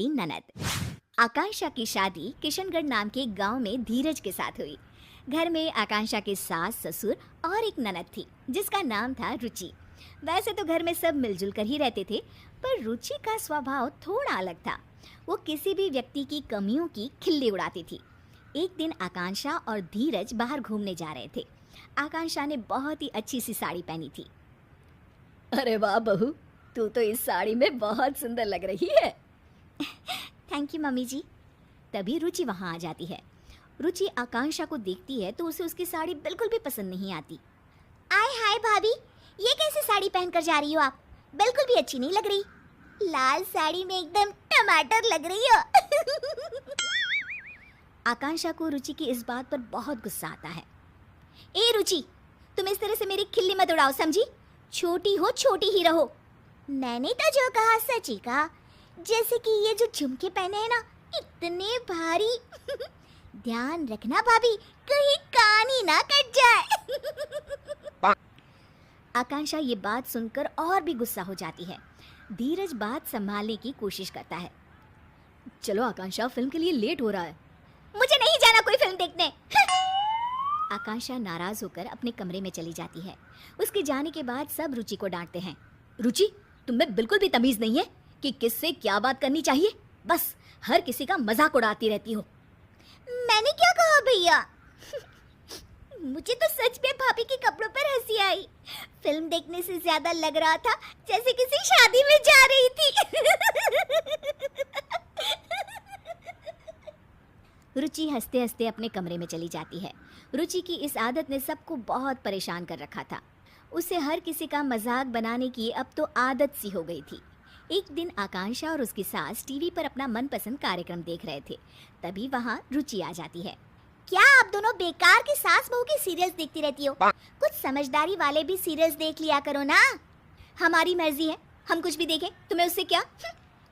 वाली ननद। आकांक्षा की शादी किशनगढ़ नाम के गांव में धीरज के साथ हुई। घर में आकांक्षा के सास, ससुर और एक ननद थी जिसका नाम था रुचि। वैसे तो घर में सब मिलजुल कर ही रहते थे, पर रुचि का स्वभाव थोड़ा अलग था। वो किसी भी व्यक्ति की कमियों की खिल्ली उड़ाती थी। एक दिन आकांक्षा और धीरज बाहर घूमने जा रहे थे। आकांक्षा ने बहुत ही अच्छी सी साड़ी पहनी थी। अरे वाह बहू, तू तो इस साड़ी में बहुत सुंदर लग रही है। थैंक यू मम्मी जी। तभी रुचि वहाँ आ जाती है। रुचि आकांक्षा को देखती है तो उसे उसकी साड़ी बिल्कुल भी पसंद नहीं आती। आय हाय भाभी, ये कैसी साड़ी पहनकर जा रही हो आप? बिल्कुल भी अच्छी नहीं लग रही। लाल साड़ी में एकदम टमाटर लग रही हो। आकांक्षा को रुचि की इस बात पर बहुत गुस्सा आता है। ए रुचि, तुम इस तरह से मेरी खिल्ली मत उड़ाओ, समझी? छोटी हो छोटी ही रहो। मैंने तो जो कहा सच ही कहा। जैसे कि ये जो झुमके पहने हैं ना, इतने भारी। ध्यान रखना भाभी, कहीं कान ही ना कट जाए। आकांक्षा ये बात सुनकर और भी गुस्सा हो जाती है। धीरज बात संभालने की कोशिश करता है। चलो आकांक्षा, फिल्म के लिए लेट हो रहा है। मुझे नहीं जाना कोई फिल्म देखने। आकांक्षा नाराज होकर अपने कमरे में चली जाती है। उसके जाने के बाद सब रुचि को डांटते हैं। रुचि, तुम्हें बिल्कुल भी तमीज नहीं है कि किससे क्या बात करनी चाहिए। बस हर किसी का मजाक उड़ाती रहती हो। मैंने क्या कहा भैया? मुझे तो सच में भाभी के कपड़ों पर हंसी आई। फिल्म देखने से ज्यादा लग रहा था जैसे किसी शादी में जा रही थी। रुचि हंसते हंसते अपने कमरे में चली जाती है। रुचि की इस आदत ने सबको बहुत परेशान कर रखा था। उसे हर किसी का मजाक बनाने की अब तो आदत सी हो गई थी। एक दिन आकांक्षा और उसकी सास टीवी पर अपना मनपसंद कार्यक्रम देख रहे थे। तभी वहाँ रुचि आ जाती है। क्या आप दोनों बेकार के सास बहू के सीरियल्स देखती रहती हो? कुछ समझदारी वाले भी सीरियल्स देख लिया करो ना। हमारी मर्जी है, हम कुछ भी देखें, तुम्हें उससे क्या?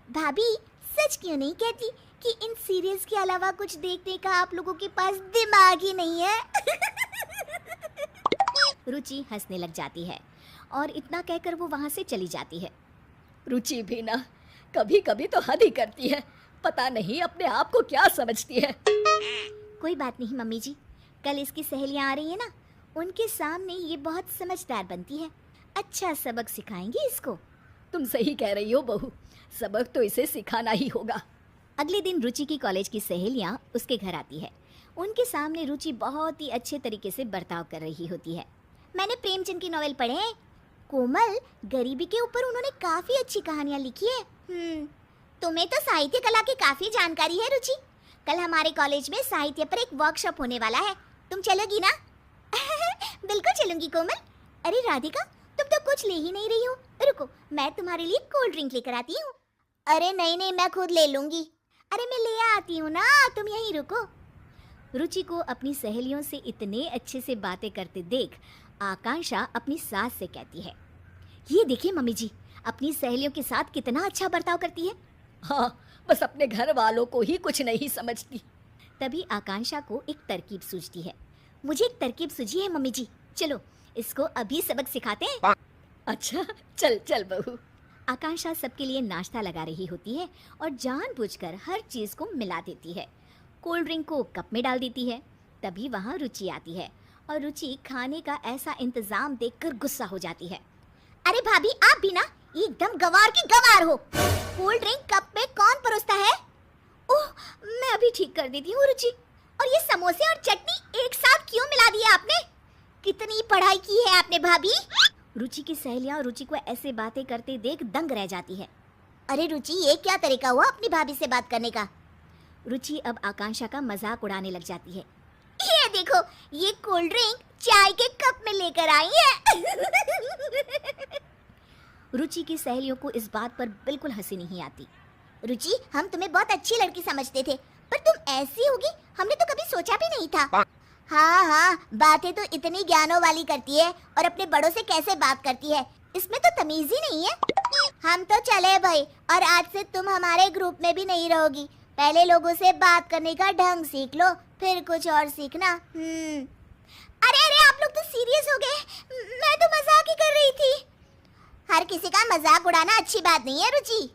भाभी, सच क्यों नहीं कहती कि इन सीरियल्स के अलावा कुछ देखने का आप लोगों के पास दिमाग ही नहीं है? रुचि हंसने लग जाती है और इतना कहकर वो वहाँ से चली जाती है। रुचि भी ना कभी कभी तो हद ही करती है। पता नहीं अपने आप को क्या समझती है। कोई बात नहीं मम्मी जी, कल इसकी सहेलियां आ रही है ना, उनके सामने ये बहुत समझदार बनती है। अच्छा सबक सिखाएंगे इसको। तुम सही कह रही हो बहू, सबक तो इसे सिखाना ही होगा। अगले दिन रुचि की कॉलेज की सहेलियां उसके घर आती है। उनके सामने रुचि बहुत ही अच्छे तरीके से बर्ताव कर रही होती है। मैंने प्रेमचंद की नॉवेल पढ़े हैं कोमल, गरीबी के ऊपर उन्होंने काफी अच्छी कहानियां लिखी है। तुम्हें तो साहित्य कला की काफी जानकारी है रुचि। कल हमारे कॉलेज में साहित्य पर एक वर्कशॉप होने वाला है, तुम चलोगी ना? बिल्कुल चलूंगी कोमल। अरे राधिका, तुम तो कुछ ले ही नहीं रही हो। रुको, मैं तुम्हारे लिए कोल्ड ड्रिंक लेकर आती हूँ। अरे नहीं, मैं खुद ले लूंगी। अरे मैं ले आती हूँ ना, तुम यहीं रुको। रुचि को अपनी सहेलियों से इतने अच्छे से बातें करते देख आकांक्षा अपनी सास से कहती है, ये देखिए मम्मी जी, अपनी सहेलियों के साथ कितना अच्छा बर्ताव करती है। हाँ, बस अपने घर वालों को ही कुछ नहीं समझती। तभी आकांक्षा को एक तरकीब सूझती है। मुझे एक तरकीब सूझी है मम्मी जी, चलो इसको अभी सबक सिखाते हैं। अच्छा, चल चल बहू। आकांक्षा सबके लिए नाश्ता लगा रही होती है और जानबूझकर हर चीज को मिला देती है। कोल्ड ड्रिंक को कप में डाल देती है। तभी वहाँ रुचि आती है और रुचि खाने का ऐसा इंतजाम देखकर गुस्सा हो जाती है। अरे भाभी, आप भी ना एकदम गवार की गवार हो। कोल्ड ड्रिंक कप में कौन परोसता है? ओह, मैं अभी ठीक कर देती हूँ रुचि। और ये समोसे और चटनी एक साथ क्यों मिला दिया आपने? कितनी पढ़ाई की है आपने भाभी? रुचि की सहेलियां रुचि को ऐसे बातें करते देख दंग रह जाती है। अरे रुचि, ये क्या तरीका हुआ अपनी भाभी से बात करने का? रुचि अब आकांक्षा का मजाक उड़ाने लग जाती है। ये देखो, ये कोल्ड ड्रिंक चाय के कप में लेकर आई है। रुचि की सहेलियों को इस बात पर बिल्कुल हंसी नहीं आती। रुचि, हम तुम्हें बहुत अच्छी लड़की समझते थे, पर तुम ऐसी होगी हमने तो कभी सोचा भी नहीं था। हाँ, बातें तो इतनी ज्ञानों वाली करती है और अपने बड़ों से कैसे बात करती है, इसमें तो तमीज ही नहीं है। हम तो चले भाई, और आज से तुम हमारे ग्रुप में भी नहीं रहोगी। पहले लोगों से बात करने का ढंग सीख लो, फिर कुछ और सीखना। अरे आप लोग तो सीरियस हो गए, मैं तो मजाक ही कर रही थी। हर किसी का मजाक उड़ाना अच्छी बात नहीं है रुचि।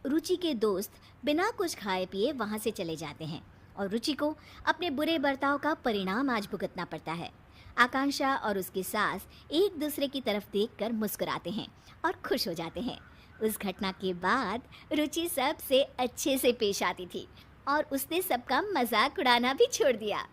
रुचि के दोस्त बिना कुछ खाए पिए वहां से चले जाते हैं और रुचि को अपने बुरे बर्ताव का परिणाम आज भुगतना पड़ता है। आकांक्षा और उसकी सास एक दूसरे की तरफ देखकर मुस्कुराते हैं और खुश हो जाते हैं। उस घटना के बाद रुचि सबसे अच्छे से पेश आती थी और उसने सबका मजाक उड़ाना भी छोड़ दिया।